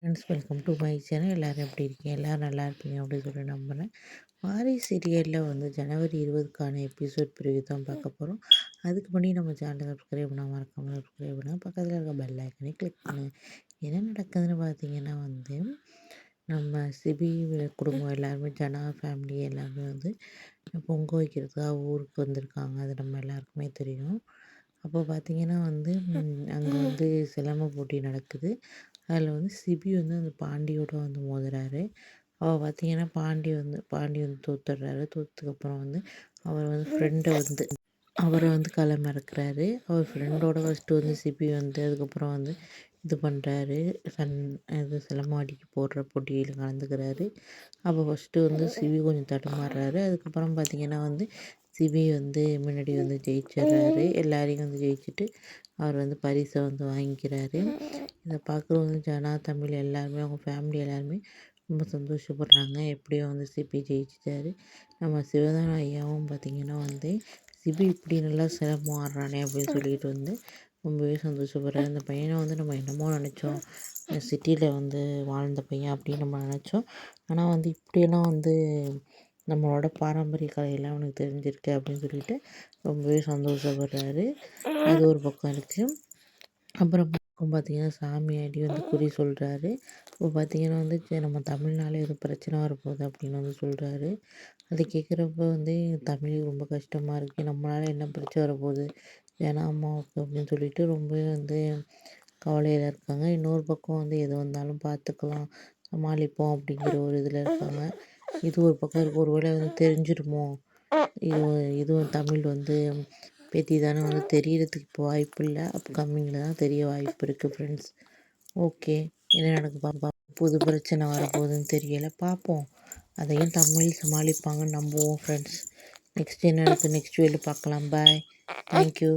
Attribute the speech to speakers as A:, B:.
A: Friends, welcome to my channel. எல்லோரும் எப்படி இருக்கீங்க? எல்லோரும் நல்லா இருப்பீங்க அப்படின்னு சொல்லி நம்புகிறேன். மாரி சீரியலில் வந்து ஜனவரி 20க்கான எபிசோட் பிரிவு தான் பார்க்க போகிறோம். அதுக்கு முன்னாடி நம்ம சேனலை சப்ஸ்கிரைப் பண்ணால் மறக்காமல் சப்ஸ்கிரைப் பண்ணால் பக்கத்தில் இருக்க பெல் ஐக்கனை கிளிக் பண்ணு. என்ன நடக்குதுன்னு பார்த்தீங்கன்னா வந்து நம்ம சிபி குடும்பம் எல்லாருமே, ஜனா ஃபேமிலி எல்லாருமே வந்து பொங்க வைக்கிறதுக்காக ஊருக்கு வந்திருக்காங்க. அது நம்ம எல்லாருக்குமே தெரியும். அப்போ பார்த்தீங்கன்னா வந்து அங்கே வந்து சிலம்ப போட்டி நடக்குது. அதில் வந்து சிபி வந்து அந்த பாண்டியோட வந்து மோதுறாரு. அவள் பார்த்தீங்கன்னா பாண்டி வந்து தோத்துடுறாரு. தோத்ததுக்கப்புறம் வந்து அவர் வந்து ஃப்ரெண்டை வந்து அவரை வந்து களமிறக்குறாரு. அவர் ஃப்ரெண்டோட ஃபஸ்ட்டு வந்து சிபி வந்து அதுக்கப்புறம் வந்து இது பண்ணுறாரு. இது சிலம்பாடிக்கு போடுற போட்டியில் கலந்துக்கிறாரு. அப்போ ஃபஸ்ட்டு வந்து சிபி கொஞ்சம் தடுமாறுறாரு. அதுக்கப்புறம் பார்த்திங்கன்னா வந்து சிபி வந்து முன்னாடி வந்து ஜெயிச்சிடுறாரு. எல்லாரையும் வந்து ஜெயிச்சுட்டு அவர் வந்து பரிசை வந்து வாங்கிக்கிறாரு. இதை பார்க்குறவங்க ஜனா, தமிழ் எல்லாருமே, அவங்க ஃபேமிலி எல்லாருமே ரொம்ப சந்தோஷப்படுறாங்க. எப்படியோ வந்து சிபி ஜெயிச்சிட்டாரு. நம்ம சிவதான ஐயாவும் பார்த்திங்கன்னா வந்து சிபி இப்படி நல்லா சிரமம் ஆடுறானே அப்படின்னு சொல்லிட்டு வந்து ரொம்பவே சந்தோஷப்படுறாரு. அந்த பையனை வந்து நம்ம என்னமோ நினச்சோம், சிட்டியில் வந்து வாழ்ந்த பையன் அப்படின்னு நம்ம நினச்சோம். ஆனால் வந்து இப்படியெல்லாம் வந்து நம்மளோட பாரம்பரிய கலையெல்லாம் அவனுக்கு தெரிஞ்சிருக்கு அப்படின்னு சொல்லிட்டு ரொம்பவே சந்தோஷப்படுறாரு. அது ஒரு பக்கம் இருக்குது. அப்புறம் பார்த்திங்கன்னா சாமியாடி வந்து குறி சொல்கிறாரு. இப்போ பார்த்திங்கன்னா வந்து நம்ம தமிழ்னாலே எதுவும் பிரச்சனை வரப்போகுது அப்படின்னு வந்து சொல்கிறாரு. அது கேட்குறப்ப வந்து தமிழுக்கு ரொம்ப கஷ்டமாக இருக்குது. நம்மளால் என்ன பிரச்சனை வரப்போகுது ஏன்னா அம்மாவுக்கு அப்படின்னு சொல்லிட்டு ரொம்பவே வந்து கவலையில் இருக்காங்க. இன்னொரு பக்கம் வந்து எது வந்தாலும் பார்த்துக்கலாம், சமாளிப்போம் அப்படிங்கிற ஒரு இதில் இருக்காங்க. இது ஒரு பக்கம் இருக்குது. ஒரு வேளை வந்து தெரிஞ்சிடுமோ, இதுவும் தமிழ் வந்து பேத்தி தானே வந்து தெரியறதுக்கு இப்போ வாய்ப்பு இல்லை. அப்கமிங்கில் தான் தெரிய வாய்ப்பு இருக்குது ஃப்ரெண்ட்ஸ். ஓகே, என்ன நடக்கு பாப்பா, புது பிரச்சனை வரப்போகுதுன்னு தெரியலை, பார்ப்போம். அதையும் தமிழ் சமாளிப்பாங்கன்னு நம்புவோம் ஃப்ரெண்ட்ஸ். நெக்ஸ்ட் என்ன நடக்குது, நெக்ஸ்ட் வீடியோவில் பார்க்கலாம். பாய், தேங்க்யூ.